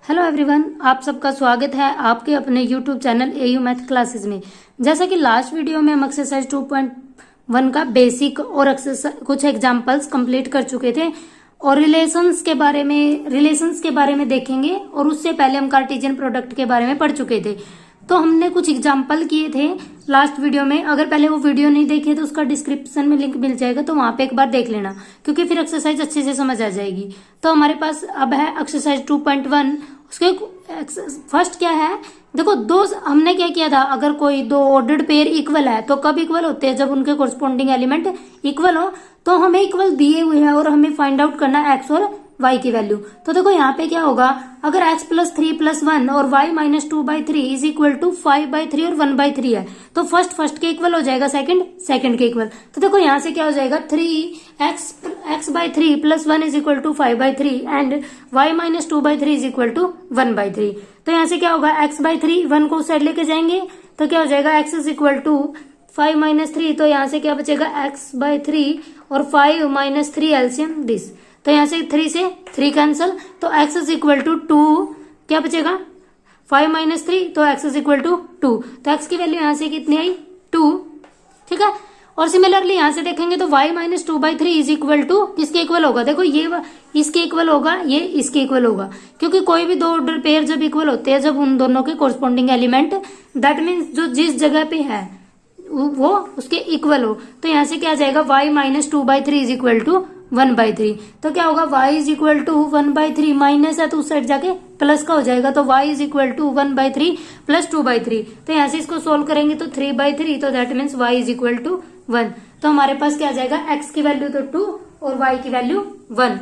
Hello everyone, आप सबका स्वागत है आपके अपने YouTube channel AU math classes में। जैसा कि लास्ट वीडियो में हम एक्सरसाइज 2.1 का बेसिक और कुछ एग्जांपल्स कंप्लीट कर चुके थे और रिलेशंस के बारे में देखेंगे। और उससे पहले हम कार्टेशियन प्रोडक्ट के बारे में पढ़ चुके थे, तो हमने कुछ एग्जाम्पल किए थे लास्ट वीडियो में। अगर पहले वो वीडियो नहीं देखे तो उसका डिस्क्रिप्शन में लिंक मिल जाएगा, तो वहां पे एक बार देख लेना, क्योंकि फिर एक्सरसाइज अच्छे से समझ आ जाएगी। तो हमारे पास अब है एक्सरसाइज 2.1। उसके फर्स्ट क्या है, देखो दो हमने क्या किया था, अगर कोई दो ऑर्डर्ड पेयर इक्वल है तो कब इक्वल होते हैं, जब उनके कोरस्पोंडिंग एलिमेंट इक्वल हो। तो हमें इक्वल दिए हुए हैं और हमें फाइंड आउट करना है एक्स और y की वैल्यू। तो देखो यहाँ पे क्या होगा, अगर x प्लस 3 प्लस 1 और y minus 2/3 is equal to 5/3 और 1/3 है, तो फर्स्ट के इक्वल हो जाएगा, सेकंड के इक्वल। तो देखो यहाँ से क्या हो जाएगा, 3x/3 plus 1 is equal to 5/3 and y minus 2/3 is equal to 1/3। तो यहाँ से क्या होगा, x/3 1 को उस साइड लेके जाएंगे तो क्या हो जाएगा, x is equal to 5 minus 3। तो यहाँ से क्या बचेगा, x/3 और 5 माइनस 3 एलसीएम दिस। तो यहाँ से 3 से 3 कैंसल, तो x इज इक्वल टू 2, क्या बचेगा 5 माइनस 3, तो x इज इक्वल टू 2। तो x की वैल्यू यहाँ से कितनी आई, 2। ठीक है। और सिमिलरली यहाँ से देखेंगे तो y minus 2/3 is equal to किसके इक्वल होगा, देखो ये इसके इक्वल होगा, ये इसके इक्वल होगा, क्योंकि कोई भी दो ऑर्डर पेयर जब इक्वल होते हैं, जब उन दोनों के कोरस्पोंडिंग एलिमेंट दैट मीन्स जो जिस जगह पे है वो उसके इक्वल हो। तो यहाँ से क्या आ जाएगा, y minus 2/3 is equal to 1/3। तो क्या होगा, y is equal to 1/3, minus है तो उस साइड जाके प्लस का हो जाएगा, तो y is equal to 1/3 plus 2/3। तो यहाँ से इसको सोल्व करेंगे तो 3/3, तो that means y is equal to 1। तो हमारे पास क्या आ जाएगा, x की वैल्यू तो 2 और y की वैल्यू 1।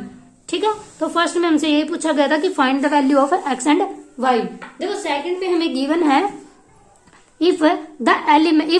ठीक है। तो फर्स्ट में हमसे ये पूछा गया था कि find the value of x and y। देखो सेकंड में हमें गिवन है if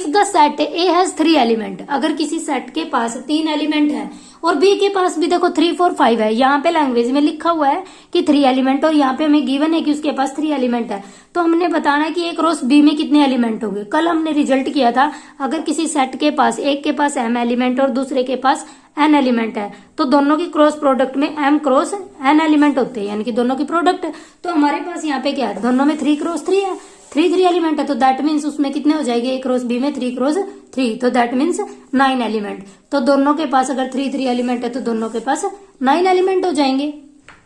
the set A has 3 element, अगर किसी सेट के पास 3 एलिमेंट है और B के पास भी देखो 3 4 5 है, यहाँ पे लैंग्वेज में लिखा हुआ है कि 3 एलिमेंट और यहाँ पे हमें गिवन है कि उसके पास 3 एलिमेंट है। तो हमने बताना है कि एक रोस B में कितने एलिमेंट होंगे। कल हमने रिजल्ट किया था, अगर किसी सेट के पास एक के पास M एलिमेंट और दूसरे के पास N एलिमेंट है, तो दोनों की क्रॉस प्रोडक्ट में M क्रॉस N एलिमेंट होते हैं, यानी कि दोनों की प्रोडक्ट। तो हमारे पास यहाँ पे क्या है, दोनों में 3 क्रॉस 3 है, 3 एलिमेंट है, तो दैट मीन्स उसमें कितने हो जाएंगे, ए क्रॉस बी में 3 क्रॉस 3, तो दैट मीन्स 9 एलिमेंट। तो दोनों के पास अगर 3 एलिमेंट है तो दोनों के पास 9 एलिमेंट हो जाएंगे।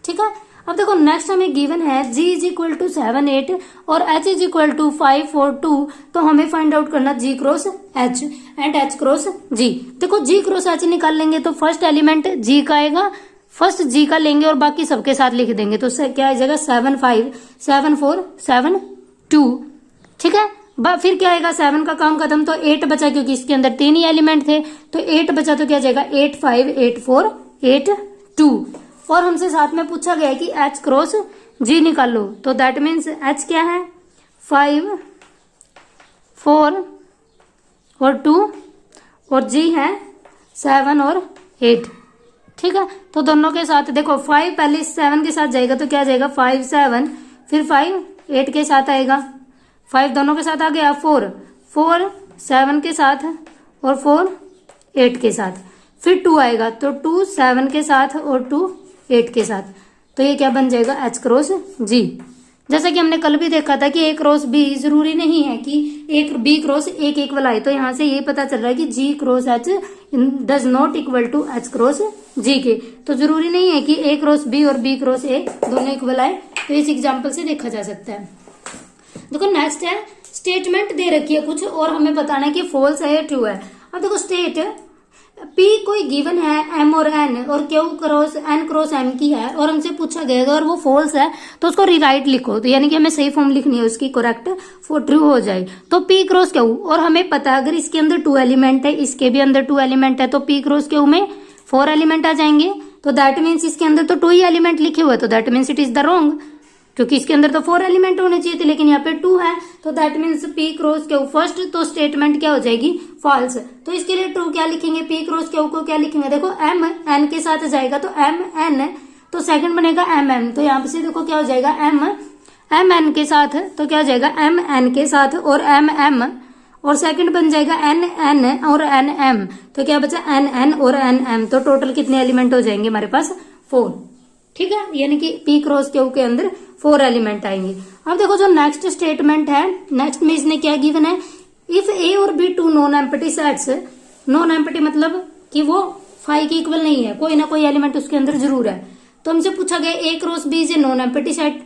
ठीक है। अब देखो नेक्स्ट हमें गिवन है g इज इक्वल टू 7 8 और h इज इक्वल टू 5 4 2। तो हमें फाइंड आउट करना g cross h and h cross g। देखो g क्रॉस h निकाल लेंगे तो फर्स्ट एलिमेंट g का आएगा, फर्स्ट g का लेंगे और बाकी सबके साथ लिख देंगे, तो क्या आ जाएगा 7 5 7 4 7 2। ठीक है। फिर क्या आएगा, 7 का काम खत्म, तो 8 बचा, क्योंकि इसके अंदर 3 ही एलिमेंट थे, तो 8 बचा, तो क्या जाएगा 8 5 8 4 8 2। और हमसे साथ में पूछा गया है कि h क्रॉस g निकालो, तो दैट मीन्स h क्या है 5 4 और 2 और g है 7 और 8। ठीक है। तो दोनों के साथ देखो 5 पहले 7 के साथ जाएगा, तो क्या जाएगा 5 7, फिर 5 8 के साथ आएगा, 5 दोनों के साथ आ गया, 4 4 7 के साथ और 4 8 के साथ, फिर 2 आएगा, तो 2 7 के साथ और 2 8 के साथ। तो ये क्या बन जाएगा, h क्रॉस g। जैसा कि हमने कल भी देखा था कि a क्रॉस b जरूरी नहीं है कि एक b क्रॉस एक इक्वल आए, तो यहाँ से ये पता चल रहा है कि g cross h does not equal to h cross g के। तो जरूरी नहीं है कि a क्रॉस b और b क्रॉस a दोनों इक्वल आए, तो इस एग्जाम्पल से देखा जा सकता है। देखो नेक्स्ट है, स्टेटमेंट दे रखी है कुछ और हमें बताना है कि फॉल्स है या ट्रू है। अब देखो स्टेट P कोई गिवन है M और N और Q cross N cross M की है और हमसे पूछा गया अगर वो फॉल्स है तो उसको रिराइट लिखो, तो यानी कि हमें सही फॉर्म लिखनी है उसकी, करेक्ट फॉर ट्रू हो जाए। तो P क्रॉस Q, और हमें पता है अगर इसके अंदर 2 एलिमेंट है, इसके भी अंदर 2 एलिमेंट है, तो P क्रॉस Q में 4 एलिमेंट आ जाएंगे, तो दैट मीन्स इसके अंदर तो 2 ही एलिमेंट लिखे हुए, तो that means it is the wrong, क्योंकि इसके अंदर तो 4 एलिमेंट होने चाहिए थे, लेकिन यहाँ पे 2 है, तो that means P cross Q first, तो स्टेटमेंट क्या हो जाएगी फॉल्स। तो इसके लिए ट्रू क्या लिखेंगे, P क्रॉस Q को क्या लिखेंगे, देखो M N के साथ जाएगा तो M N, तो सेकंड बनेगा M M, तो यहाँ से देखो क्या हो जाएगा M N के साथ, तो क्या हो जाएगा M N के साथ और M M, और सेकंड बन जाएगा N N और N M, तो क्या बचा N N और N M। तो टोटल कितने एलिमेंट हो जाएंगे हमारे पास 4। ठीक है, यानी कि P क्रॉस Q के अंदर 4 एलिमेंट आएंगे। अब देखो जो नेक्स्ट स्टेटमेंट है, नेक्स्ट में इसने क्या गिवन है, इफ ए और B two non empty sets, non empty मतलब कि वो फाइव के इक्वल नहीं है, कोई ना कोई एलिमेंट उसके अंदर जरूर है। तो हमसे पूछा गया A cross B is a non empty set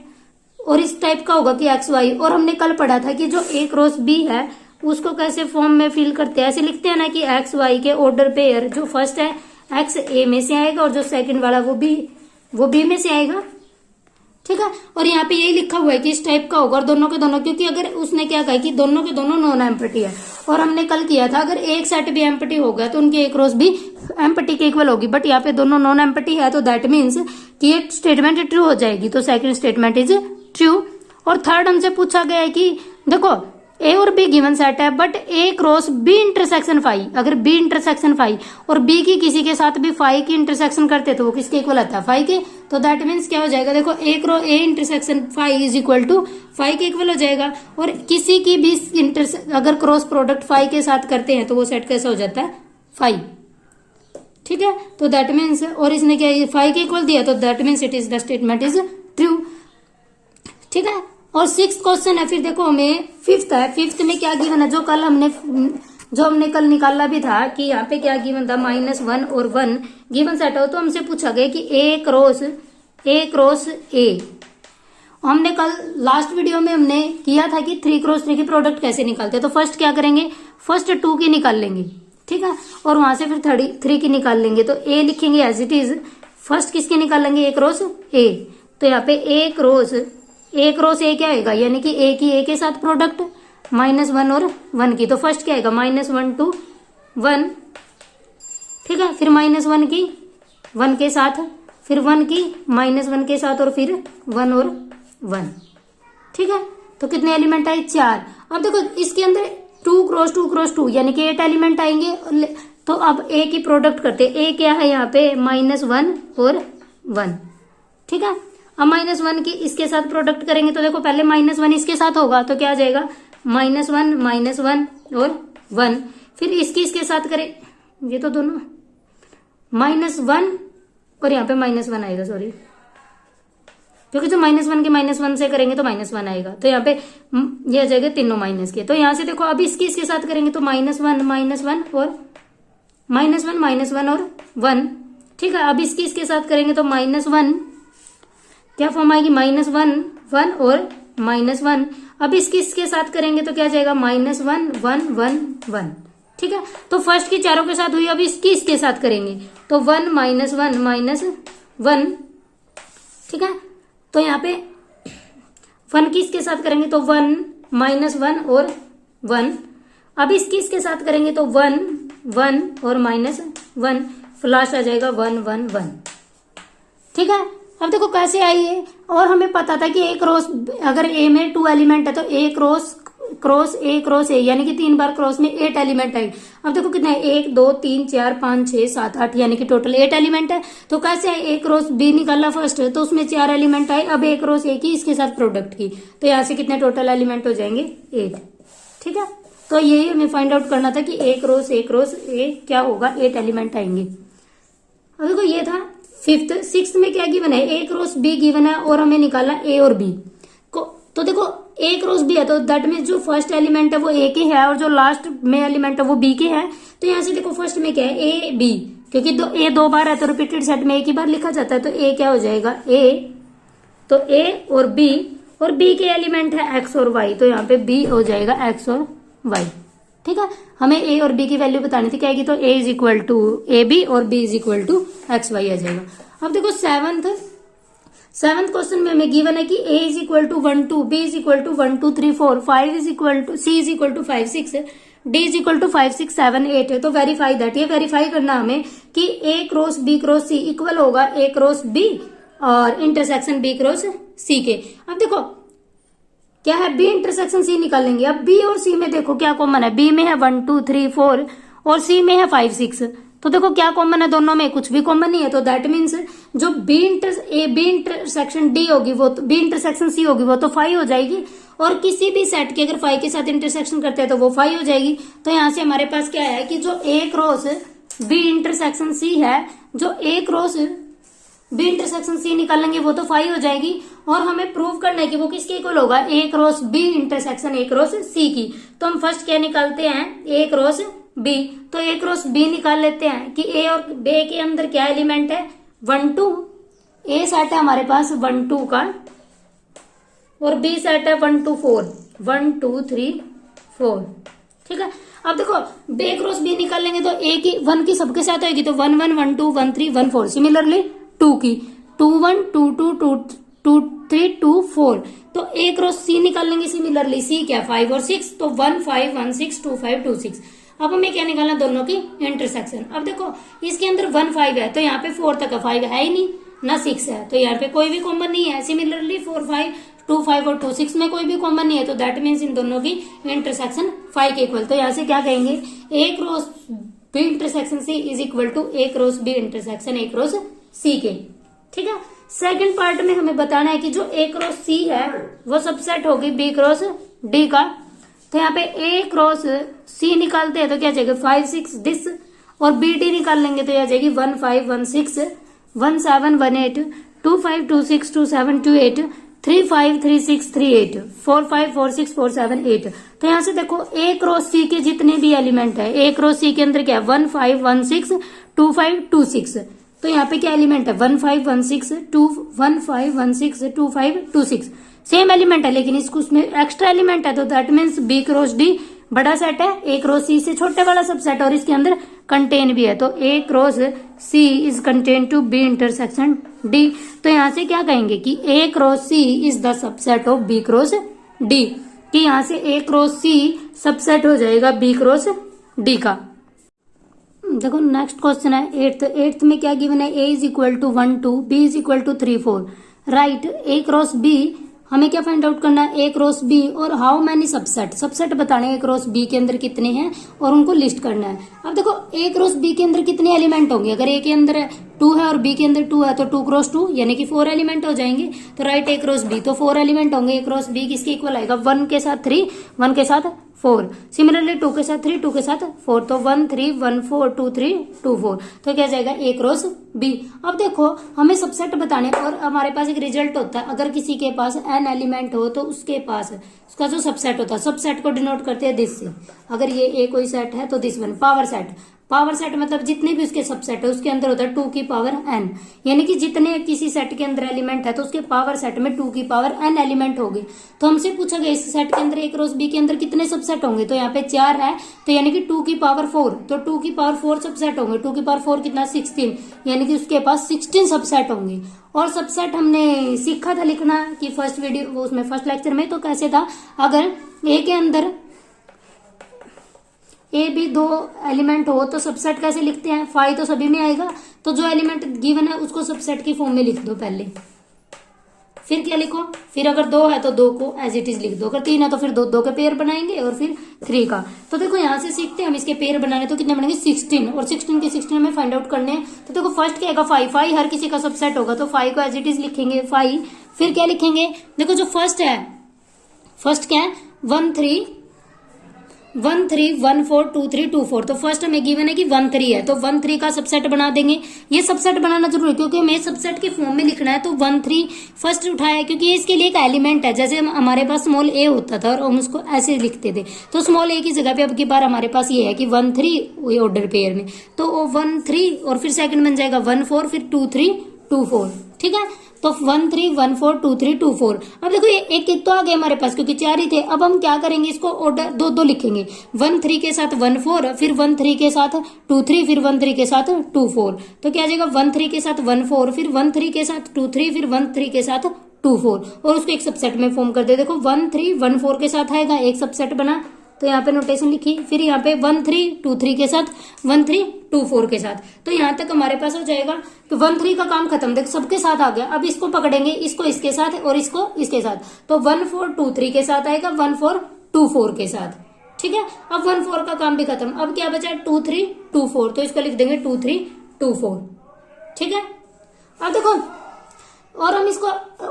और इस टाइप का होगा कि एक्स वाई, और हमने कल पढ़ा था कि जो ए क्रॉस बी है उसको कैसे फॉर्म में फिल करते हैं, ऐसे लिखते हैं ना कि एक्स वाई के ऑर्डर पेयर जो फर्स्ट है एक्स ए में से आएगा और जो सेकंड वाला वो बी में से आएगा, ठीक है। और यहाँ पे यही लिखा हुआ है कि इस टाइप का होगा और दोनों के दोनों, क्योंकि अगर उसने क्या कहा कि दोनों के दोनों नॉन एम्प्टी है, और हमने कल किया था अगर एक सेट भी एम्प्टी हो गया तो उनकी एक क्रॉस भी एम्प्टी के इक्वल होगी, बट यहाँ पे दोनों नॉन एम्प्टी है तो दैट मीन्स कि एक स्टेटमेंट ट्रू हो जाएगी, तो सेकंड स्टेटमेंट इज ट्रू। और थर्ड हमसे पूछा गया है कि देखो ए और बी गिवन सेट है but A cross B intersection five, अगर बी इंटरसेक्शन फाइव और बी की किसी के साथ भी फाइव की इंटरसेक्शन करते तो वो किसके इक्वल आता है, फाइव के, तो दैट मीन्स क्या हो जाएगा, देखो A intersection five is equal to five के इक्वल हो जाएगा। और किसी की भी अगर क्रॉस प्रोडक्ट फाइव के साथ करते हैं तो वो सेट कैसा हो जाता है, फाइव, ठीक है। तो दैट मीन्स, और इसने क्या फाइव के इक्वल दिया तो that means it is the statement is true, ठीक है। और सिक्स क्वेश्चन है, फिर देखो हमें फिफ्थ है, फिफ्थ में क्या गिवन है, जो हमने कल निकाला भी था कि यहाँ पे क्या गिवन था, -1 और 1 गिवन सेट हो, तो हमसे पूछा गया कि ए क्रॉस ए। हमने कल लास्ट वीडियो में हमने किया था कि 3 क्रॉस 3 की प्रोडक्ट कैसे निकालते हैं, तो फर्स्ट क्या करेंगे, फर्स्ट 2 की निकाल लेंगे, ठीक है, और वहां से फिर 3 की निकाल लेंगे, तो ए लिखेंगे एज इट इज, फर्स्ट किसके निकालेंगे, ए क्रॉस ए, तो यहाँ पे ए क्रॉस ए क्या आएगा, यानी कि ए की ए के साथ प्रोडक्ट -1 और 1 की, तो फर्स्ट क्या आएगा -1 to 1, ठीक है, फिर -1 की 1 के साथ, फिर 1 की -1 के साथ, और फिर 1 और 1, ठीक है। तो कितने एलिमेंट आए, 4। अब देखो इसके अंदर 2 क्रॉस 2 यानी कि 8 एलिमेंट आएंगे, तो अब ए की प्रोडक्ट करते हैं, ए क्या है यहाँ पे -1 और 1, ठीक है। अब -1 की इसके साथ प्रोडक्ट करेंगे, तो देखो पहले -1 इसके साथ होगा तो क्या आ जाएगा, -1 और 1, फिर इसके साथ करें, ये तो दोनों -1 और यहाँ पे -1 आएगा, सॉरी, क्योंकि जो -1 के -1 से करेंगे तो -1 आएगा, तो यहाँ पे ये आ जाएगा तीनों माइनस के, तो यहाँ से देखो अब इसके साथ करेंगे तो -1 और -1 और 1, ठीक है। अब इसके साथ करेंगे तो -1 क्या फॉर्म आएगी, -1 और -1, अब इसके साथ करेंगे तो क्या जाएगा, -1 ठीक है। तो फर्स्ट की चारों के साथ हुई, अब इसके साथ करेंगे तो 1 -1 ठीक है। तो यहाँ पे 1 की इसके साथ करेंगे तो 1 -1 और 1, अब इसके साथ करेंगे तो 1 और -1, लास्ट आ जाएगा 1 ठीक है। अब देखो कैसे आई है, और हमें पता था कि ए क्रॉस, अगर ए में 2 एलिमेंट है तो ए क्रॉस ए यानी कि 3 बार क्रॉस में 8 एलिमेंट आए। अब देखो कितना है, 1 2 3 4 5 6 7 8 यानी कि टोटल 8 एलिमेंट है। तो कैसे है, ए क्रॉस बी निकाला फर्स्ट तो उसमें 4 एलिमेंट आए, अब ए क्रॉस ए की इसके साथ प्रोडक्ट की, तो यहाँ से कितने टोटल एलिमेंट हो जाएंगे, 8, ठीक है। तो यही हमें फाइंड आउट करना था कि ए क्रॉस ए क्या होगा, 8 एलिमेंट आएंगे। अब देखो ये था फिफ्थ। सिक्स्थ में क्या गिवन है, ए क्रॉस बी गिवन है और हमें निकालना ए और बी को। तो देखो ए क्रॉस बी है तो दैट मीन्स जो फर्स्ट एलिमेंट है वो ए के है और जो लास्ट में एलिमेंट है वो बी के है। तो यहाँ से देखो फर्स्ट में क्या है, ए बी, क्योंकि ए 2 बार है तो रिपीटेड सेट में एक ही बार लिखा जाता है, तो ए क्या हो जाएगा, ए, तो ए और बी के एलिमेंट है एक्स और वाई, तो यहाँ पे बी हो जाएगा एक्स और वाई, ठीक है। हमें ए और बी की वैल्यू बतानी थी, क्या है कि तो A is equal to A B और B is equal to X Y आ जाएगा। अब देखो सेवंथ क्वेश्चन में हमें गिवन है कि A is equal to 1 2, B is equal to 1 2 3 4, 5 is equal to, C is equal to 5 6, D is equal to 5 6 7 8 है। तो वेरीफाई दैट, ये वेरीफाई करना हमें कि A cross B cross C equal होगा ए क्रॉस बी और intersection B cross C के। अब देखो क्या है, बी इंटरसेक्शन सी निकालेंगे। अब बी और सी में देखो क्या कॉमन है, बी में है 1 2 3 4 और सी में है 5 6, तो देखो क्या कॉमन है, दोनों में कुछ भी कॉमन नहीं है। तो दैट मीन्स जो बी इंटरसेक्शन डी होगी वो बी इंटरसेक्शन सी होगी वो तो 5 हो जाएगी, और किसी भी सेट के अगर 5 के साथ इंटरसेक्शन करते हैं तो वो 5 हो जाएगी। तो यहाँ से हमारे पास क्या है कि जो ए क्रॉस बी इंटरसेक्शन सी है, जो ए क्रॉस बी इंटरसेक्शन सी निकालेंगे वो तो 5 हो जाएगी। और हमें प्रूव करना है कि वो किसके इक्वल होगा, A cross B intersection A cross C की। तो हम फर्स्ट क्या निकालते हैं, ए क्रॉस बी। तो ए क्रॉस बी निकाल लेते हैं कि ए और बी के अंदर क्या एलिमेंट है, 1 2। ए सेट है हमारे पास 1 2 का और बी सेट है 1 2 4, 1 2 3 4। ठीक है, अब देखो बी क्रॉस बी निकालेंगे तो ए की 1 की सबके साथ आएगी तो 1 1 1 2 1 3 1 4। सिमिलरली 2 की 2 1 2 2 2 2 3 2 4। तो ए क्रॉस सी निकालेंगे सिमिलरली, सी क्या 5 और 6 तो 1 5 1 6 2 5 2 6। अब हमें क्या निकालना, दोनों की इंटरसेक्शन। अब देखो इसके अंदर 1 5 है तो यहाँ पे 4 तक 5 है ही नहीं, ना 6 है तो यहाँ पे कोई भी कॉमन नहीं है। सिमिलरली 4 5 2 5 और 2 6 में कोई भी कॉमन नहीं है तो दैट मीन्स इन दोनों की इंटरसेक्शन 5 के इक्वल। तो यहाँ से क्या कहेंगे, A cross B intersection C is equal to A cross B intersection A cross C के। ठीक है, सेकंड पार्ट में हमें बताना है कि जो ए क्रॉस सी है वो सबसेट होगी बी क्रॉस डी का। तो यहाँ पे ए क्रॉस सी निकालते हैं तो क्या जाएगा 5 6 दिस, और बी डी निकाल लेंगे तो यह जाएगी 1 5 1 6 1 7 1 8 2 5 2 6 2 7 2 8 3 5 3 6 3 8 4 5 4 6 4 7 8। तो यहाँ से देखो ए क्रॉस सी के जितने भी एलिमेंट है, ए क्रॉस सी के अंदर क्या है 1 5 1 6 2 5 2 6। तो यहाँ पे क्या एलिमेंट है 1 5 1 6 2 1 5 1 6 2 5 2 6। सेम एलिमेंट है लेकिन इसको उसमें एक्स्ट्रा एलिमेंट है तो that means B cross D बड़ा सेट है, ए क्रॉस सी से छोटे वाला सबसेट और इसके अंदर कंटेन भी है। तो A cross C is contain to B intersection D. तो यहाँ से क्या कहेंगे कि A cross C is the subset of B cross D, कि यहाँ से ए क्रॉस सी सबसेट हो जाएगा बी क्रॉस डी का। देखो नेक्स्ट क्वेश्चन है 8th में क्या गिवन है, A is equal to 1 2 B is equal to 3 4। Right A cross B, हमें क्या फाइंड आउट करना है, ए क्रॉस बी और हाउ मैनी सबसेट। सबसेट बताने हैं ए क्रॉस बी के अंदर कितने हैं और उनको लिस्ट करना है। अब देखो ए क्रॉस बी के अंदर कितने एलिमेंट होंगे, अगर ए के अंदर 2 है और बी के अंदर 2 है तो 2 क्रॉस 2 यानी कि 4 एलिमेंट हो जाएंगे। तो राइट ए क्रॉस बी, तो 4 एलिमेंट होंगे। ए क्रॉस बी किसके इक्वल आएगा, 1 के साथ 3 1 के साथ 4। सिमिलरली 2 के साथ 3 2 के साथ 4 तो 1 3 1 4 2 3 2 4। तो क्या जाएगा ए क्रॉस बी। अब देखो हमें सबसेट बताने और हमारे पास एक रिजल्ट होता है, अगर किसी के पास n एलिमेंट हो तो उसके पास उसका जो सबसेट होता है, सबसेट को डिनोट करते हैं दिस से। अगर ये ए कोई सेट है तो this one power set. Power set मतलब जितने भी उसके सबसेट है उसके अंदर होता है 2 की पावर n, यानी कि जितने किसी सेट के अंदर एलिमेंट है तो उसके पावर सेट में 2 की पावर n एलिमेंट होगी। तो हमसे पूछा गया इस सेट के अंदर ए क्रॉस बी के अंदर कितने सबसेट होंगे, तो यहाँ पे 4 है तो यानी कि 2 की पावर 4, तो 2 की पावर 4 सबसेट होंगे। 2 की पावर 4 कितना 16, यानी कि उसके पास 16 सबसेट होंगे। और सबसेट हमने सीखा था लिखना कि फर्स्ट वीडियो उसमें फर्स्ट लेक्चर में, तो कैसे था, अगर ए के अंदर ए बी 2 एलिमेंट हो तो सबसेट कैसे लिखते हैं, 5 तो सभी में आएगा, तो जो एलिमेंट गिवन है उसको सबसेट की फॉर्म में लिख दो पहले, फिर क्या लिखो, फिर अगर 2 है तो 2 को एज इट इज लिख दो, अगर 3 है तो फिर 2 के पेयर बनाएंगे और फिर 3 का। तो देखो यहाँ से सीखते हैं हम इसके पेयर बनाने, तो कितने बनेंगे 16, और 16 के 16 में फाइंड आउट करने हैं। तो देखो फर्स्ट क्या आएगा 5, 5 हर किसी का सबसेट होगा तो 5 को एज इट इज लिखेंगे 5। फिर क्या लिखेंगे, देखो जो फर्स्ट है, फर्स्ट क्या है 1 3 1 3 1 4 2 3 2 4। तो फर्स्ट हमें गिवन है कि 1 3 है तो 1 3 का सबसेट बना देंगे। ये सबसेट बनाना जरूरी है क्योंकि हमें सबसेट के फॉर्म में लिखना है, तो 1 3 फर्स्ट उठाया है क्योंकि ये इसके लिए एक एलिमेंट है। जैसे हमारे पास स्मॉल ए होता था और हम उसको ऐसे लिखते थे, तो स्मॉल ए की जगह पे अब की बार हमारे पास ये है कि 1 3 ऑर्डर पेयर में, तो 1 3 और फिर सेकंड बन जाएगा 1 4 फिर 2 3 2 4। ठीक है, तो 1 3 1 4 2 3 2 4। अब देखो ये एक तो आ गया हमारे पास क्योंकि 4 ही थे। अब हम क्या करेंगे, इसको ऑर्डर 2 लिखेंगे, 1 3 के साथ 1 4 फिर 1 3 के साथ 2 3 फिर 1 3 के साथ 2 4। तो क्या आ जाएगा 1 3 के साथ 1 4 फिर 1 3 के साथ 2 3 फिर 1 3 के साथ 2 4, और उसको एक सबसेट में फॉर्म कर दे। देखो 1 3 1 4 के साथ आएगा, एक सबसेट बना, तो यहाँ पे नोटेशन लिखी, फिर यहाँ पे 1 3 2 3 के साथ 1 3 2 4 के साथ। तो यहाँ तक हमारे पास हो जाएगा कि 1 3 का काम खत्म, देखो सबके साथ आ गया। अब इसको पकड़ेंगे, इसको इसके साथ और इसको इसके साथ, तो 1 4 2 3 के साथ आएगा, 1 4 2 4 के साथ। ठीक है, अब 1 4 का काम भी खत्म। अब क्या बचा 2 3 2 4, तो इसको लिख देंगे 2 3 2 4। ठीक है, अब देखो और हम इसको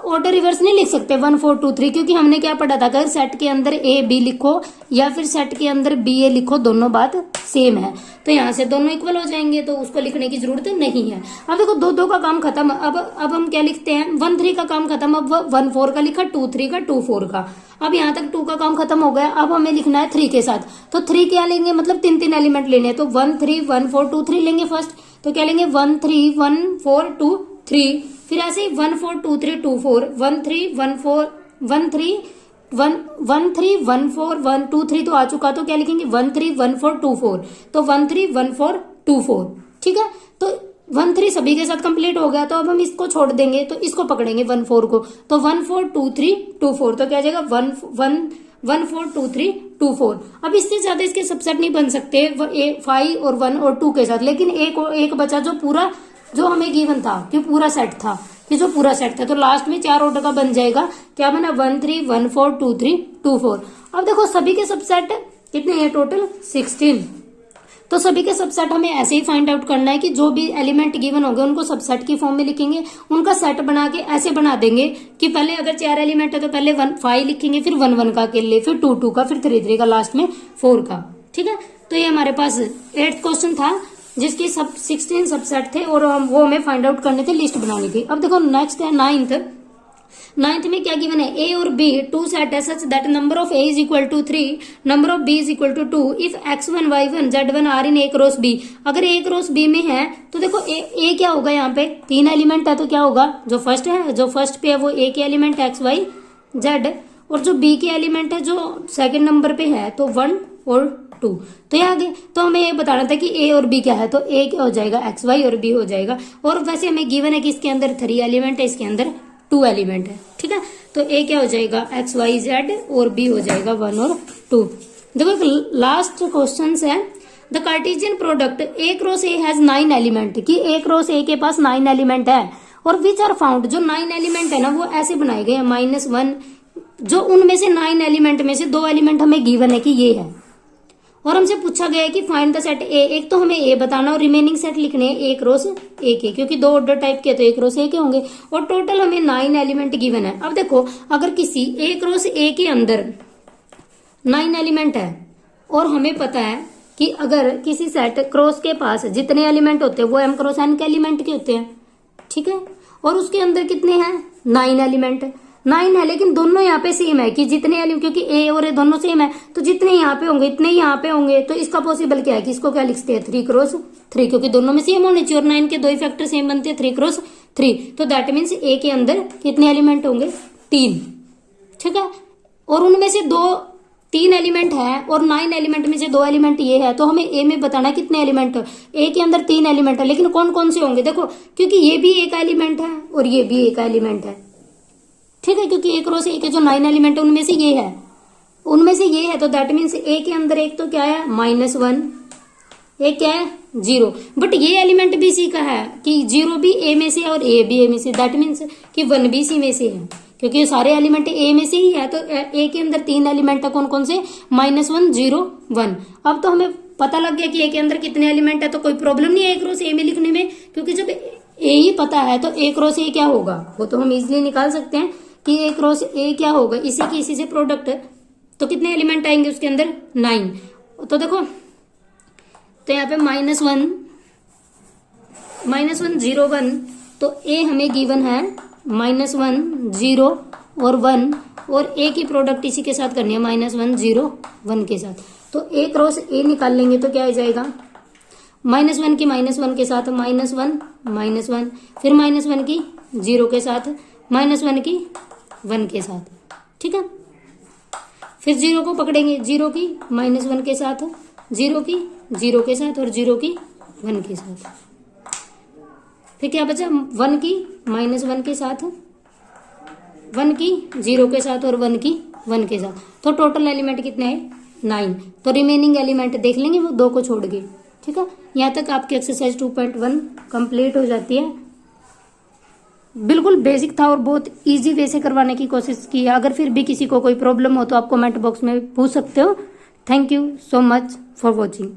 ऑर्डर रिवर्स नहीं लिख सकते 1 4 2 3, क्योंकि हमने क्या पढ़ा था, अगर सेट के अंदर ए बी लिखो या फिर सेट के अंदर बी ए लिखो दोनों बात सेम है, तो यहाँ से दोनों इक्वल हो जाएंगे, तो उसको लिखने की जरूरत नहीं है। अब देखो 2 का काम खत्म। अब हम क्या लिखते हैं, 1 3 का काम खत्म। अब 1 4 का लिखा, 2 3 का, 2 4 का। अब यहाँ तक 2 का काम खत्म हो गया। अब हमें लिखना है 3 के साथ। तो 3 क्या लेंगे, मतलब 3 एलिमेंट लेने हैं। तो 1 3 1 4 2 3 लेंगे फर्स्ट। तो क्या लेंगे, 1 3 1 4 2 3। फिर ऐसे ही 1 4 2 3 2 4 1 3 1 4 1 3 1 1 3 1 4 1 2 3 तो आ चुका। तो क्या लिखेंगे, 1 3 1 4 2 4। तो 1 3 1 4 2 4। ठीक है, तो 1 3 सभी के साथ कंप्लीट हो गया। तो अब हम इसको छोड़ देंगे, तो इसको पकड़ेंगे 1 4 को। तो 1 4 2 3 2 4। तो क्या आ जाएगा, 1 4 2 3 2 4। अब इससे ज्यादा इसके सबसेट नहीं बन सकते 5 और 1 और 2 के साथ। लेकिन एक बचा जो पूरा, जो हमें गिवन था कि पूरा सेट था, कि जो पूरा सेट था। तो लास्ट में 4 ऑर्डर का बन जाएगा। क्या बना, 1 3 1 4 2 3 2 4। अब देखो सभी के सबसेट कितने हैं, टोटल 16। तो सभी के सबसेट हमें ऐसे ही फाइंड आउट करना है कि जो भी एलिमेंट गिवन होंगे उनको सबसेट की फॉर्म में लिखेंगे। उनका सेट बना के ऐसे बना देंगे कि पहले अगर 4 एलिमेंट है तो पहले 5 लिखेंगे, फिर 1 1 का अकेले, फिर 2 2 का, फिर 3 3 का, लास्ट में 4 का। ठीक है, तो ये हमारे पास 8th क्वेश्चन था जिसकी सब 16 सबसेट थे और वो हमें फाइंड आउट करने थे, लिस्ट बनानी थी। अब देखो नेक्स्ट है 9th में क्या गिवन है, ए और बी 2 सेट है such that number of A is equal to 3, number of B is equal to 2 if x1 y1 z1 are in A cross B. अगर ए क्रॉस बी में है तो देखो ए क्या होगा, यहाँ पे 3 एलिमेंट है तो क्या होगा, जो फर्स्ट पे है वो ए के एलिमेंट x y z, और जो बी के एलिमेंट है जो सेकंड नंबर पे है तो 1 और 2। तो ये आगे तो हमें ये बताना था कि ए और बी क्या है। तो ए क्या हो जाएगा, एक्स वाई, और बी हो जाएगा। और वैसे हमें गिवन है कि इसके अंदर 3 एलिमेंट है, इसके अंदर 2 एलिमेंट है। ठीक है, तो ए क्या हो जाएगा, एक्स वाई जेड, और बी हो जाएगा 1 और 2। देखो लास्ट क्वेश्चन है, the Cartesian product A cross A has 9 element, कि ए क्रॉस ए के पास 9 एलिमेंट है। और विच आर फाउंड, जो 9 एलिमेंट है ना वो ऐसे बनाए गए -1, जो उनमें से 9 एलिमेंट में से 2 एलिमेंट हमें गिवन है कि ये है। और हमसे पूछा गया है कि फाइंड द सेट ए। एक तो हमें ए बताना और रिमेनिंग सेट लिखने हैं ए क्रॉस ए के, क्योंकि 2 ऑर्डर टाइप के तो ए क्रॉस ए के होंगे। और टोटल हमें 9 एलिमेंट गिवन है। अब देखो अगर किसी ए क्रॉस ए के अंदर 9 एलिमेंट है और हमें पता है कि अगर किसी सेट क्रॉस के पास जितने एलिमेंट होते हैं वो एम क्रॉस एन के एलिमेंट के होते हैं। ठीक है, और उसके अंदर कितने हैं, 9 एलिमेंट 9 है, लेकिन दोनों यहाँ पे सेम है कि जितने एलिमेंट, क्योंकि ए और ए दोनों सेम है तो जितने यहाँ पे होंगे इतने यहाँ पे होंगे। तो इसका पॉसिबल क्या है कि इसको क्या लिखते हैं 3 क्रॉस 3, क्योंकि दोनों में सेम होने चाहिए और 9 के 2 ही फैक्टर सेम बनते हैं 3 क्रॉस 3। तो दैट मीन्स ए के अंदर कितने एलिमेंट होंगे, 3। ठीक है, और उनमें से 3 एलिमेंट है और 9 एलिमेंट में से 2 एलिमेंट ये है। तो हमें ए में बताना कितने एलिमेंट, ए के अंदर 3 एलिमेंट है, लेकिन कौन कौन से होंगे देखो, क्योंकि ये भी एक एलिमेंट है और ये भी एक एलिमेंट है। ठीक है, क्योंकि ए क्रॉस ए के जो 9 एलिमेंट है उनमें से ये है, तो दैट मीन्स ए के अंदर एक तो क्या है -1, एक क्या है 0। बट ये एलिमेंट भी सी का है कि 0 भी ए में से और ए भी ए में से, दैट मीन्स कि 1 भी सी में से है, क्योंकि ये सारे एलिमेंट ए में से ही है। तो ए के अंदर 3 एलिमेंट है, कौन कौन से, -1 0 1। अब तो हमें पता लग गया कि ए के अंदर कितने एलिमेंट है, तो कोई प्रॉब्लम नहीं है ए क्रॉस ए में लिखने में, क्योंकि जब ए ही पता है तो ए क्रॉस ए क्या होगा वो तो हम इजिली निकाल सकते हैं कि ए क्रॉस ए क्या होगा, इसी की इसी से प्रोडक्ट। तो कितने एलिमेंट आएंगे उसके अंदर, 9। तो देखो तो यहाँ पे -1 0 1, तो ए हमें गिवन है -1 0 और 1, और ए की प्रोडक्ट इसी के साथ करनी है -1 0 1 के साथ। तो ए क्रॉस ए निकाल लेंगे तो क्या आ जाएगा, -1 की -1 के साथ -1 -1, फिर -1 की 0 के साथ, -1 की 1 के साथ। ठीक है, फिर 0 को पकड़ेंगे, 0 की -1 के साथ, 0 की 0 के साथ, और 0 की 1 के साथ। फिर क्या बचा, 1 की -1 के साथ, 1 की 0 के साथ, और 1 की 1 के साथ। तो टोटल एलिमेंट कितने हैं, 9। तो रिमेनिंग एलिमेंट देख लेंगे वो 2 को छोड़ के। ठीक है, यहाँ तक आपकी एक्सरसाइज 2.1 कंप्लीट हो जाती है। बिल्कुल बेसिक था और बहुत इजी वे से करवाने की कोशिश की है। अगर फिर भी किसी को कोई प्रॉब्लम हो तो आप कमेंट बॉक्स में पूछ सकते हो। Thank you so much for watching.